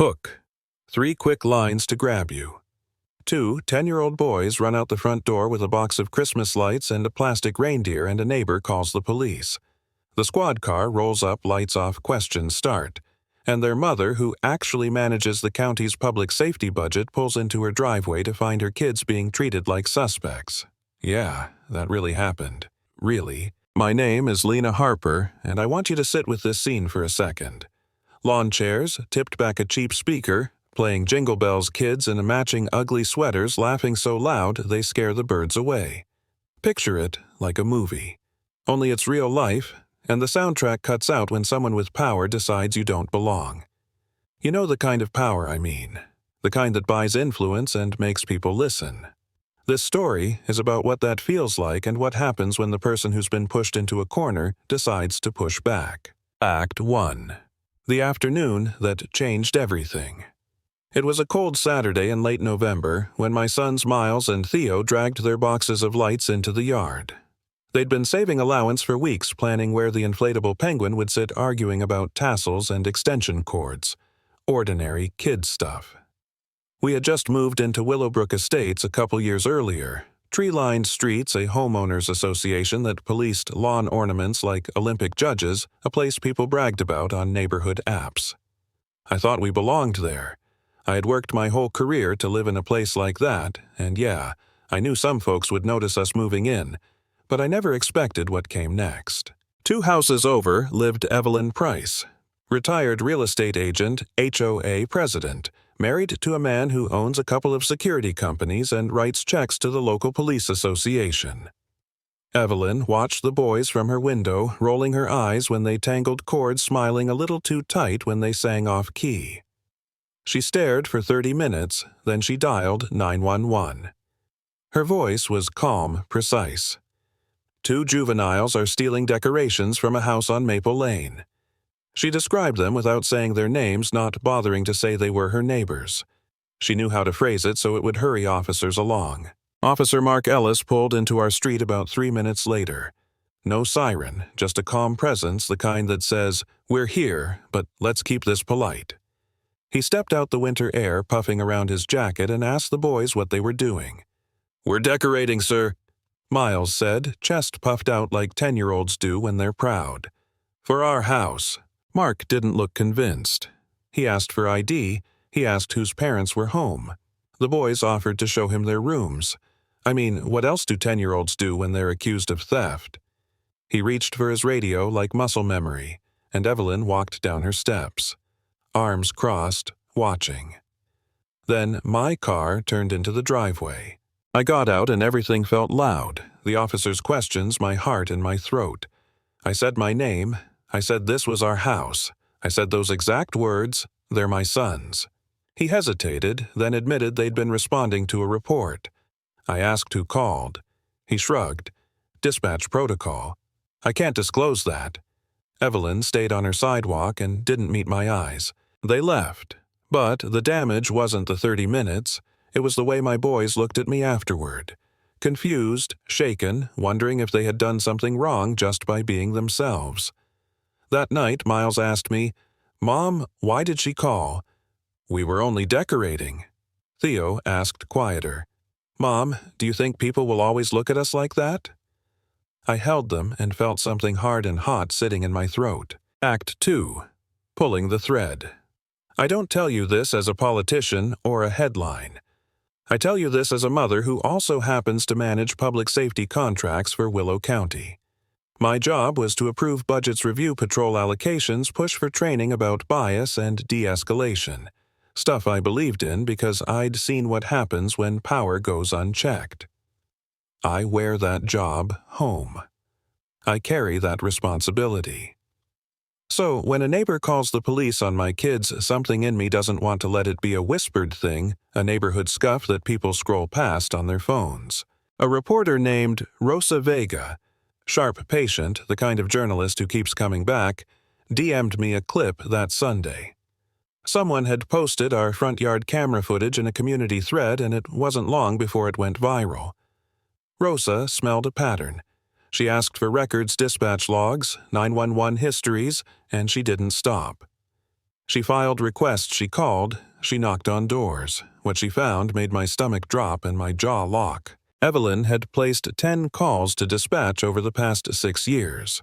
Hook. 3 quick lines to grab you. 2 10-year-old boys run out the front door with a box of Christmas lights and a plastic reindeer, and a neighbor calls the police. The squad car rolls up, lights off, questions start. And their mother, who actually manages the county's public safety budget, pulls into her driveway to find her kids being treated like suspects. Yeah, that really happened. Really. My name is Lena Harper, and I want you to sit with this scene for a second. Lawn chairs, tipped back a cheap speaker, playing Jingle Bells, kids in matching ugly sweaters laughing so loud they scare the birds away. Picture it like a movie. Only it's real life, and the soundtrack cuts out when someone with power decides you don't belong. You know the kind of power I mean. The kind that buys influence and makes people listen. This story is about what that feels like and what happens when the person who's been pushed into a corner decides to push back. Act 1. The afternoon that changed everything. It was a cold Saturday in late November when my sons Miles and Theo dragged their boxes of lights into the yard. They'd been saving allowance for weeks, planning where the inflatable penguin would sit arguing about tassels and extension cords. Ordinary kid stuff. We had just moved into Willowbrook Estates a couple years earlier. Tree-lined streets, a homeowners association that policed lawn ornaments like Olympic judges, a place people bragged about on neighborhood apps. I thought we belonged there. I had worked my whole career to live in a place like that, and yeah, I knew some folks would notice us moving in, but I never expected what came next. 2 houses over lived Evelyn Price, retired real estate agent, HOA president, married to a man who owns a couple of security companies and writes checks to the local police association. Evelyn watched the boys from her window, rolling her eyes when they tangled cords, smiling a little too tight when they sang off key. She stared for 30 minutes, then she dialed 911. Her voice was calm, precise. 2 juveniles are stealing decorations from a house on Maple Lane. She described them without saying their names, not bothering to say they were her neighbors. She knew how to phrase it so it would hurry officers along. Officer Mark Ellis pulled into our street about 3 minutes later. No siren, just a calm presence, the kind that says, "We're here, but let's keep this polite." He stepped out the winter air, puffing around his jacket, and asked the boys what they were doing. "We're decorating, sir," Miles said, chest puffed out like 10-year-olds do when they're proud. "For our house." Mark didn't look convinced. He asked for ID. He asked whose parents were home. The boys offered to show him their rooms. I mean, what else do 10-year-olds do when they're accused of theft? He reached for his radio like muscle memory, and Evelyn walked down her steps. Arms crossed, watching. Then my car turned into the driveway. I got out and everything felt loud, the officer's questions, my heart in my throat. I said my name. I said this was our house. I said those exact words, "They're my sons." He hesitated, then admitted they'd been responding to a report. I asked who called. He shrugged. "Dispatch protocol. I can't disclose that." Evelyn stayed on her sidewalk and didn't meet my eyes. They left. But the damage wasn't the 30 minutes. It was the way my boys looked at me afterward. Confused, shaken, wondering if they had done something wrong just by being themselves. That night, Miles asked me, "Mom, why did she call?" "We were only decorating." Theo asked quieter, "Mom, do you think people will always look at us like that?" I held them and felt something hard and hot sitting in my throat. Act 2. Pulling the thread. I don't tell you this as a politician or a headline. I tell you this as a mother who also happens to manage public safety contracts for Willow County. My job was to approve budgets, review patrol allocations, push for training about bias and de-escalation. Stuff I believed in because I'd seen what happens when power goes unchecked. I wear that job home. I carry that responsibility. So when a neighbor calls the police on my kids, something in me doesn't want to let it be a whispered thing, a neighborhood scuff that people scroll past on their phones. A reporter named Rosa Vega, sharp patient, the kind of journalist who keeps coming back, DM'd me a clip that Sunday. Someone had posted our front yard camera footage in a community thread, and it wasn't long before it went viral. Rosa smelled a pattern. She asked for records, dispatch logs, 911 histories, and she didn't stop. She filed requests, she called, she knocked on doors. What she found made my stomach drop and my jaw lock. Evelyn had placed 10 calls to dispatch over the past 6 years.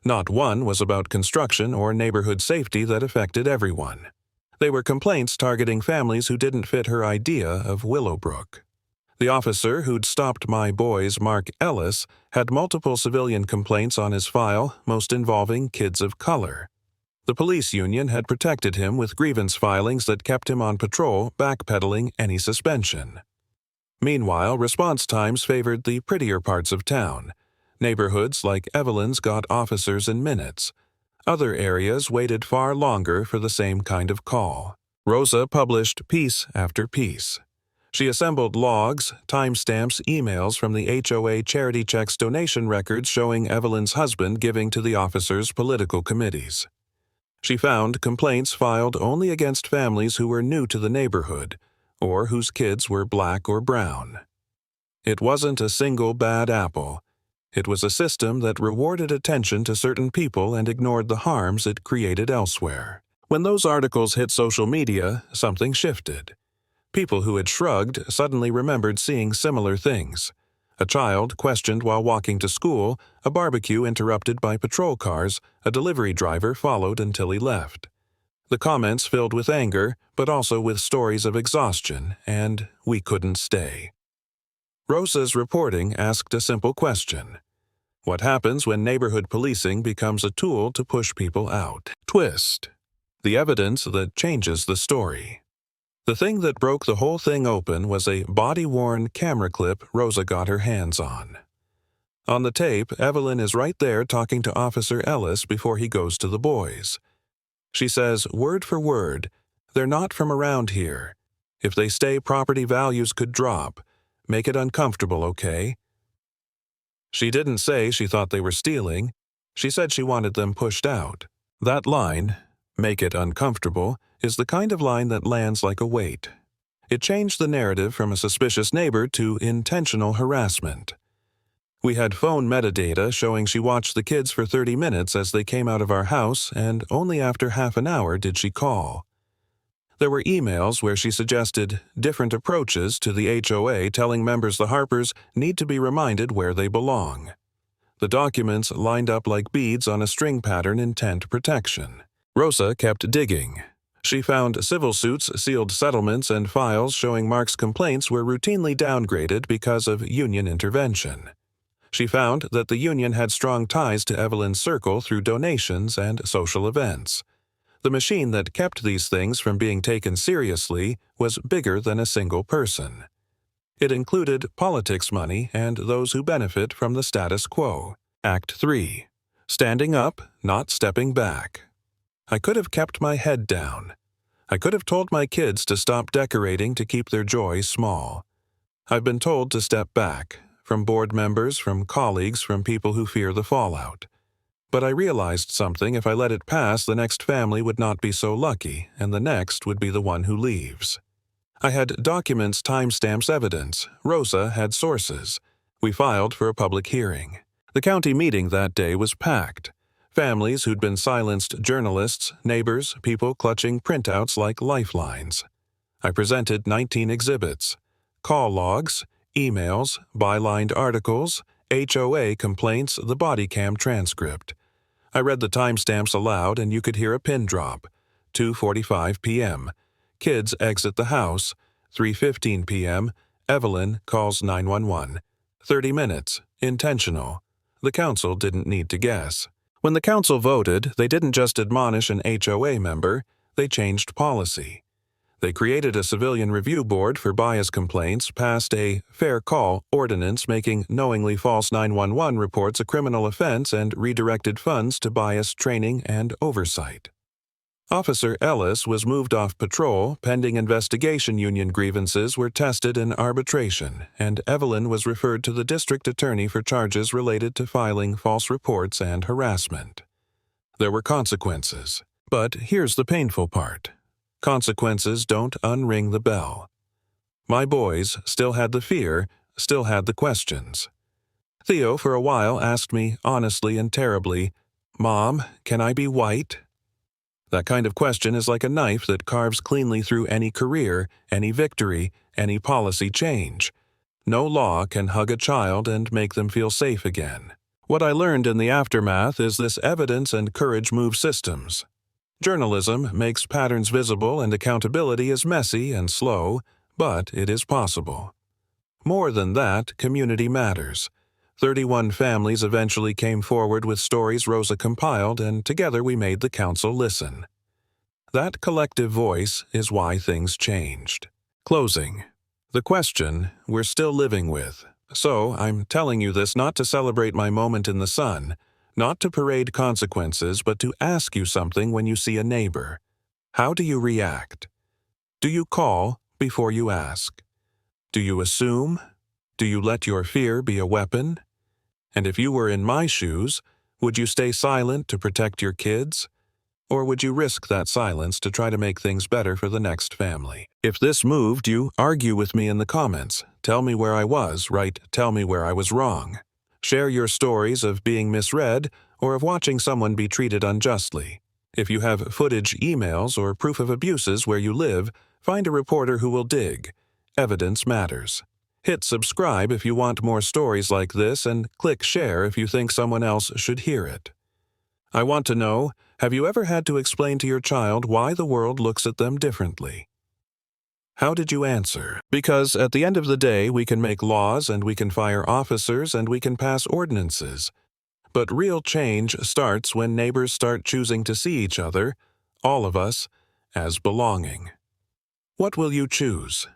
Not one was about construction or neighborhood safety that affected everyone. They were complaints targeting families who didn't fit her idea of Willowbrook. The officer who'd stopped my boys, Mark Ellis, had multiple civilian complaints on his file, most involving kids of color. The police union had protected him with grievance filings that kept him on patrol, backpedaling any suspension. Meanwhile, response times favored the prettier parts of town. Neighborhoods like Evelyn's got officers in minutes. Other areas waited far longer for the same kind of call. Rosa published piece after piece. She assembled logs, timestamps, emails from the HOA charity checks donation records showing Evelyn's husband giving to the officers' political committees. She found complaints filed only against families who were new to the neighborhood, or whose kids were black or brown. It wasn't a single bad apple. It was a system that rewarded attention to certain people and ignored the harms it created elsewhere. When those articles hit social media, something shifted. People who had shrugged suddenly remembered seeing similar things. A child questioned while walking to school, a barbecue interrupted by patrol cars, a delivery driver followed until he left. The comments filled with anger, but also with stories of exhaustion, and we couldn't stay. Rosa's reporting asked a simple question. What happens when neighborhood policing becomes a tool to push people out? Twist. The evidence that changes the story. The thing that broke the whole thing open was a body-worn camera clip Rosa got her hands on. On the tape, Evelyn is right there talking to Officer Ellis before he goes to the boys. She says, word for word, "They're not from around here. If they stay, property values could drop. Make it uncomfortable, okay?" She didn't say she thought they were stealing. She said she wanted them pushed out. That line, "make it uncomfortable," is the kind of line that lands like a weight. It changed the narrative from a suspicious neighbor to intentional harassment. We had phone metadata showing she watched the kids for 30 minutes as they came out of our house, and only after half an hour did she call. There were emails where she suggested different approaches to the HOA, telling members the Harpers need to be reminded where they belong. The documents lined up like beads on a string pattern in tent protection. Rosa kept digging. She found civil suits, sealed settlements, and files showing Mark's complaints were routinely downgraded because of union intervention. She found that the union had strong ties to Evelyn's circle through donations and social events. The machine that kept these things from being taken seriously was bigger than a single person. It included politics money and those who benefit from the status quo. Act 3. Standing up, not stepping back. I could have kept my head down. I could have told my kids to stop decorating to keep their joy small. I've been told to step back, from board members, from colleagues, from people who fear the fallout. But I realized something: if I let it pass, the next family would not be so lucky, and the next would be the one who leaves. I had documents, timestamps, evidence. Rosa had sources. We filed for a public hearing. The county meeting that day was packed. Families who'd been silenced, journalists, neighbors, people clutching printouts like lifelines. I presented 19 exhibits: call logs, emails, bylined articles, HOA complaints, the body cam transcript. I read the timestamps aloud and you could hear a pin drop. 2:45 p.m. Kids exit the house. 3:15 p.m. Evelyn calls 911. 30 minutes. Intentional. The council didn't need to guess. When the council voted, they didn't just admonish an HOA member, they changed policy. They created a civilian review board for bias complaints, passed a fair call ordinance making knowingly false 911 reports a criminal offense, and redirected funds to bias training and oversight. Officer Ellis was moved off patrol, pending investigation. Union grievances were tested in arbitration, and Evelyn was referred to the district attorney for charges related to filing false reports and harassment. There were consequences. But here's the painful part. Consequences don't unring the bell. My boys still had the fear, still had the questions. Theo for a while asked me honestly and terribly, "Mom, can I be white?" That kind of question is like a knife that carves cleanly through any career, any victory, any policy change. No law can hug a child and make them feel safe again. What I learned in the aftermath is this evidence and courage move systems. Journalism makes patterns visible and accountability is messy and slow, but it is possible. More than that, community matters. 31 families eventually came forward with stories Rosa compiled, and together we made the council listen. That collective voice is why things changed. Closing. The question we're still living with. So, I'm telling you this not to celebrate my moment in the sun, not to parade consequences, but to ask you something when you see a neighbor. How do you react? Do you call before you ask? Do you assume? Do you let your fear be a weapon? And if you were in my shoes, would you stay silent to protect your kids? Or would you risk that silence to try to make things better for the next family? If this moved you, argue with me in the comments. Tell me where I was right, tell me where I was wrong. Share your stories of being misread or of watching someone be treated unjustly. If you have footage, emails, or proof of abuses where you live, find a reporter who will dig. Evidence matters. Hit subscribe if you want more stories like this, and click share if you think someone else should hear it. I want to know, have you ever had to explain to your child why the world looks at them differently? How did you answer? Because at the end of the day, we can make laws and we can fire officers and we can pass ordinances. But real change starts when neighbors start choosing to see each other, all of us, as belonging. What will you choose?